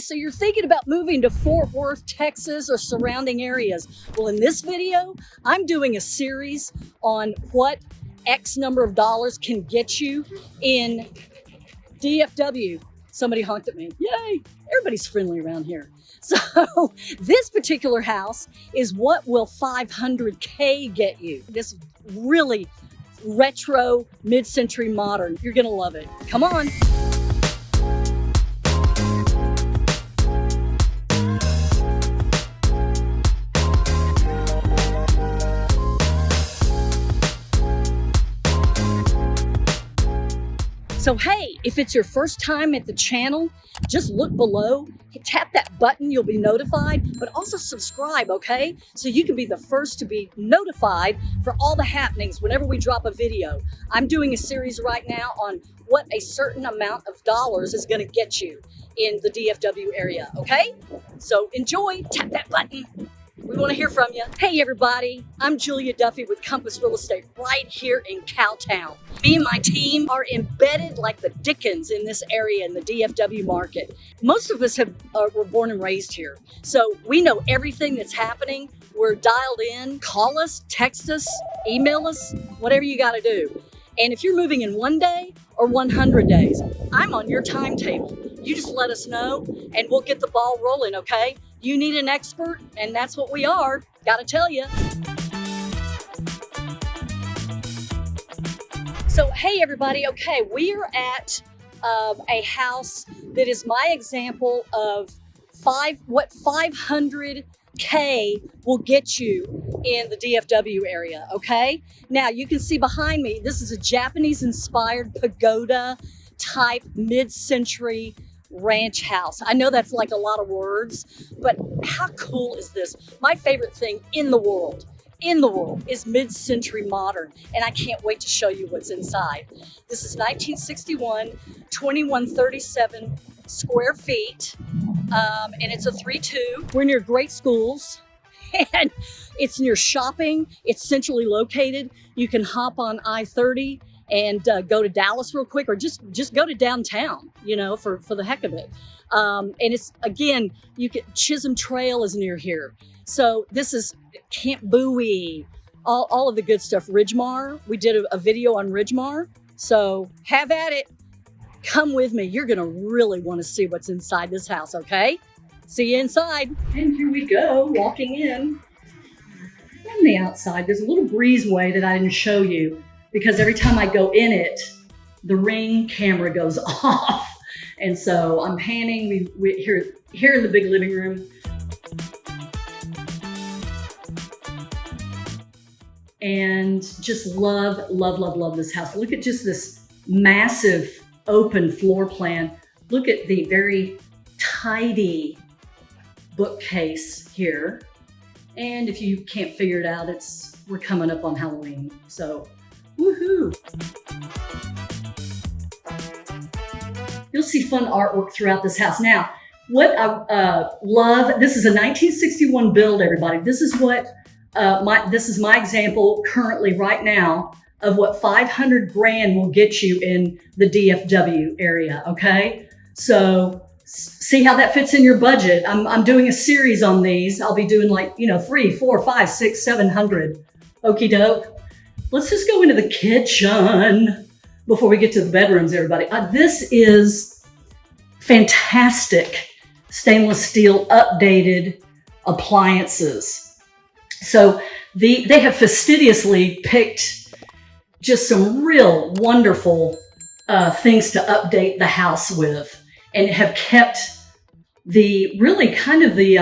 so you're thinking about moving to Fort Worth, Texas, or surrounding areas. Well, in this video, I'm doing a series on what X number of dollars can get you in DFW. Somebody honked at me. Yay! Everybody's friendly around here. So this particular house is what will 500K get you. This really retro, mid-century modern. You're gonna love it. Come on. So hey, if it's your first time at the channel, just look below, tap that button, you'll be notified, but also subscribe, okay? So you can be the first to be notified for all the happenings whenever we drop a video. I'm doing a series right now on what a certain amount of dollars is gonna get you in the DFW area, okay? So enjoy, tap that button. We want to hear from you. Hey everybody, I'm Julia Duffy with Compass Real Estate right here in Cowtown. Me and my team are embedded like the Dickens in this area in the DFW market. Most of us were born and raised here, so we know everything that's happening. We're dialed in. Call us, text us, email us, whatever you got to do. And if you're moving in 1 day or 100 days, I'm on your timetable. You just let us know and we'll get the ball rolling, okay? You need an expert, and that's what we are. Gotta tell you. So, hey everybody, okay, we are at a house that is my example of what 500K will get you in the DFW area, okay? Now, you can see behind me, this is a Japanese-inspired pagoda type mid-century ranch house. I know that's like a lot of words, but how cool is this? My favorite thing in the world is mid-century modern, and I can't wait to show you what's inside. This is 1961, 2137 square feet, and it's a 3-2. We're near great schools, and it's near shopping. It's centrally located. You can hop on I-30 and go to Dallas real quick, or just go to downtown, you know, for the heck of it. And it's, again, Chisholm Trail is near here. So this is Camp Bowie, all of the good stuff. Ridgemar, we did a video on Ridgemar. So have at it. Come with me. You're gonna really want to see what's inside this house, okay? See you inside. And here we go, walking in. From the outside, there's a little breezeway that I didn't show you, because every time I go in it, the Ring camera goes off. And so I'm panning, we here in the big living room. And just love this house. Look at just this massive open floor plan. Look at the very tidy bookcase here. And if you can't figure it out, we're coming up on Halloween. So woohoo! You'll see fun artwork throughout this house. Now, what I love, this is a 1961 build, everybody. This is what this is my example currently right now of what 500 grand will get you in the DFW area, okay? So see how that fits in your budget. I'm doing a series on these. I'll be doing like, 3, 4, 5, 6, 700. Okie doke. Let's just go into the kitchen before we get to the bedrooms, everybody. This is fantastic stainless steel updated appliances. So they have fastidiously picked just some real wonderful things to update the house with, and have kept the really kind of the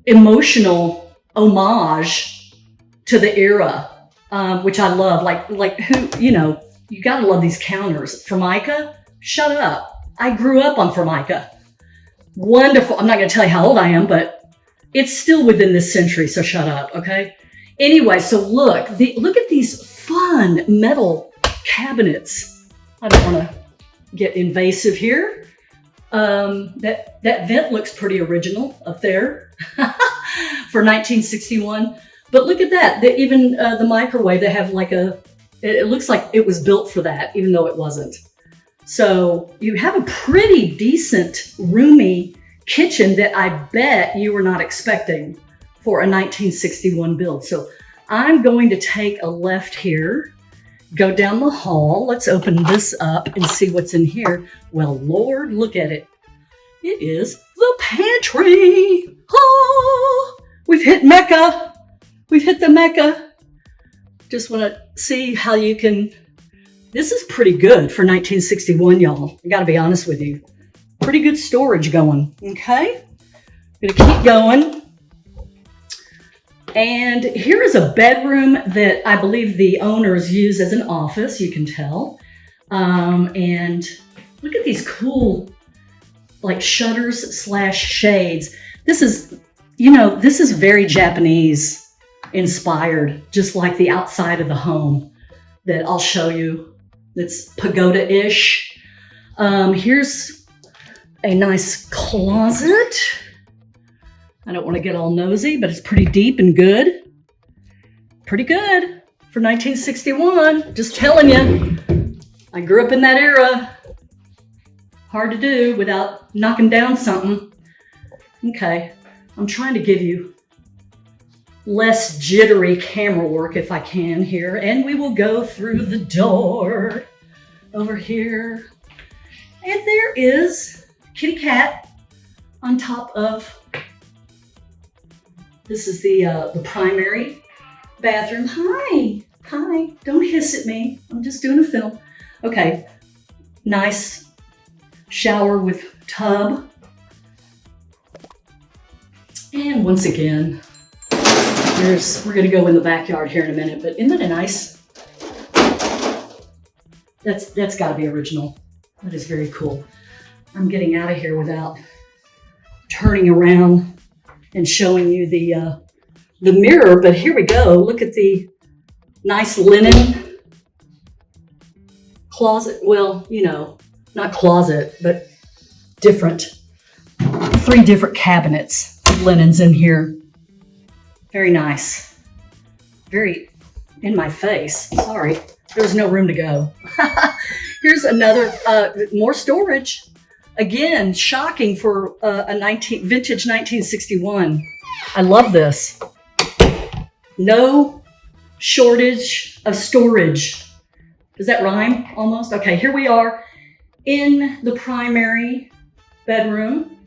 emotional homage to the era. Which I love, like who, you gotta love these counters. Formica, shut up. I grew up on Formica. Wonderful. I'm not gonna tell you how old I am, but it's still within this century, so shut up, okay? Anyway, so look at these fun metal cabinets. I don't wanna get invasive here. That vent looks pretty original up there for 1961. But look at that, even the microwave, they have like it looks like it was built for that, even though it wasn't. So you have a pretty decent, roomy kitchen that I bet you were not expecting for a 1961 build. So I'm going to take a left here, go down the hall. Let's open this up and see what's in here. Well, Lord, look at it. It is the pantry. Oh, we've hit Mecca. We've hit the Mecca. Just want to see how you can. This is pretty good for 1961, y'all. I got to be honest with you. Pretty good storage going. Okay. Gonna keep going. And here is a bedroom that I believe the owners use as an office. You can tell. And look at these cool, like shutters / shades. This is, this is very Japanese inspired, just like the outside of the home that I'll show you. That's pagoda-ish. Here's a nice closet. I don't want to get all nosy, but it's pretty deep and good. Pretty good for 1961. Just telling you, I grew up in that era. Hard to do without knocking down something. Okay, I'm trying to give you less jittery camera work if I can here. And we will go through the door over here. And there is kitty cat on top of, this is the primary bathroom. Hi, don't hiss at me. I'm just doing a film. Okay, nice shower with tub. And once again, we're gonna go in the backyard here in a minute, but isn't that nice? That's gotta be original. That is very cool. I'm getting out of here without turning around and showing you the mirror, but here we go. Look at the nice linen closet. Well, not closet, but different, 3 different cabinets, linens in here. Very nice. Very in my face. Sorry, there's no room to go. Here's another, more storage. Again, shocking for a vintage 1961. I love this. No shortage of storage. Does that rhyme almost? Okay, here we are in the primary bedroom.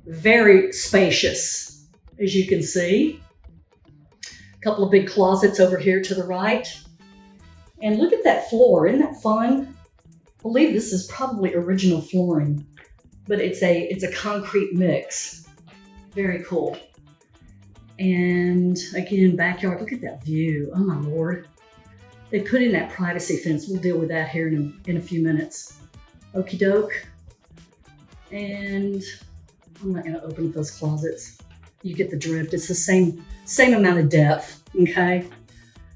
Very spacious, as you can see. A couple of big closets over here to the right. And look at that floor. Isn't that fun? I believe this is probably original flooring, but it's a concrete mix. Very cool. And again, backyard. Look at that view. Oh my Lord. They put in that privacy fence. We'll deal with that here in a few minutes. Okie doke. And I'm not going to open those closets. You get the drift. It's the same amount of depth. Okay.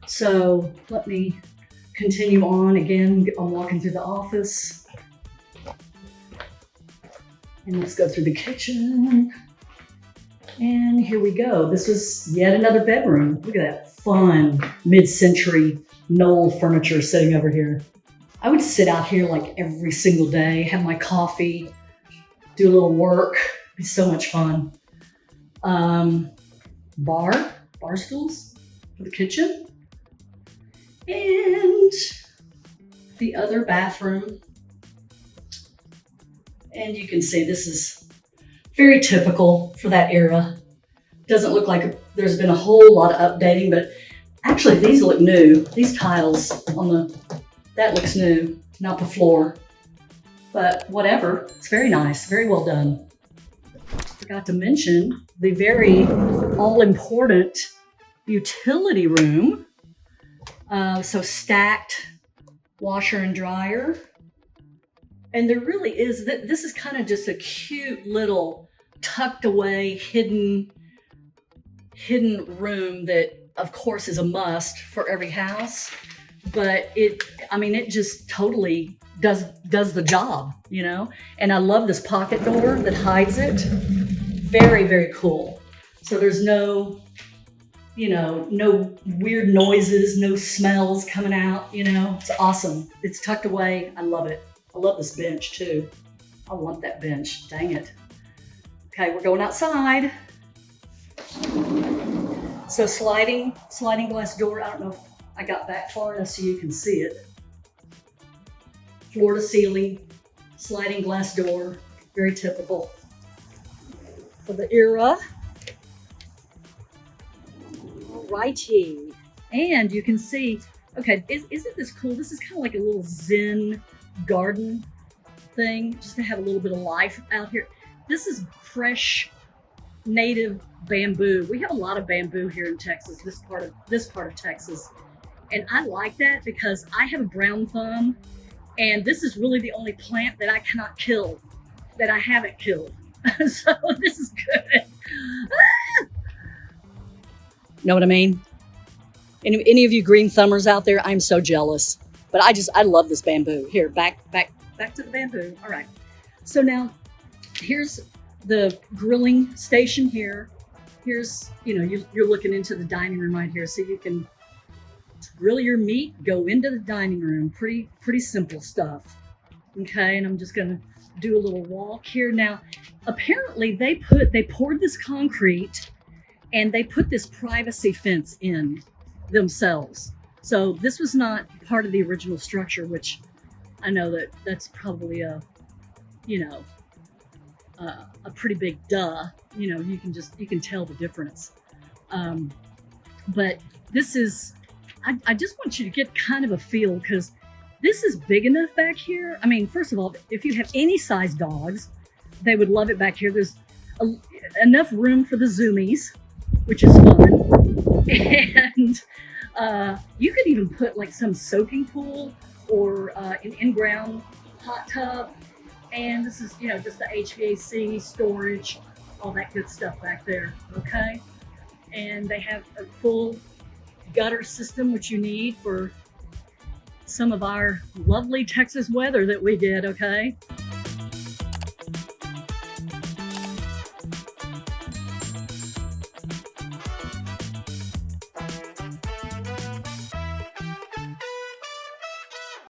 So let me continue on. Again, I'm walking through the office. And let's go through the kitchen. And here we go. This was yet another bedroom. Look at that fun mid-century Knoll furniture sitting over here. I would sit out here like every single day, have my coffee, do a little work. It'd be so much fun. Bar stools for the kitchen. And the other bathroom. And you can see this is very typical for that era. Doesn't look like there's been a whole lot of updating, but actually these look new. These tiles that looks new, not the floor. But whatever, it's very nice, very well done. Forgot to mention the very all-important utility room. So stacked washer and dryer. And there really is, this is kind of just a cute little tucked away, hidden room that of course is a must for every house. But it just totally does the job, And I love this pocket door that hides it. Very, very cool. So there's no weird noises, no smells coming out, It's awesome. It's tucked away. I love it. I love this bench too. I want that bench. Dang it. Okay, we're going outside. So sliding glass door. I don't know if I got back far enough so you can see it. Floor to ceiling, sliding glass door, very typical for the era. Alrighty, and you can see, okay, isn't this cool? This is kind of like a little Zen garden thing, just to have a little bit of life out here. This is fresh, native bamboo. We have a lot of bamboo here in Texas, this part of Texas, and I like that because I have a brown thumb, and this is really the only plant that I cannot kill, that I haven't killed. So this is good. Know what I mean? Any of you green thumbers out there, I'm so jealous. But I love this bamboo. Here, back to the bamboo. All right. So now, here's the grilling station here. Here's, you're looking into the dining room right here, so you can grill your meat, go into the dining room. Pretty simple stuff. Okay, and I'm just gonna do a little walk here. Now, apparently they poured this concrete and they put this privacy fence in themselves. So this was not part of the original structure, which I know that's probably a pretty big duh. You can tell the difference. But this is, I just want you to get kind of a feel, because this is big enough back here. I mean, first of all, if you have any size dogs, they would love it back here. There's enough room for the zoomies, which is fun. And you could even put like some soaking pool or an in-ground hot tub. And this is, just the HVAC, storage, all that good stuff back there, okay? And they have a full gutter system, which you need for some of our lovely Texas weather that we get, okay?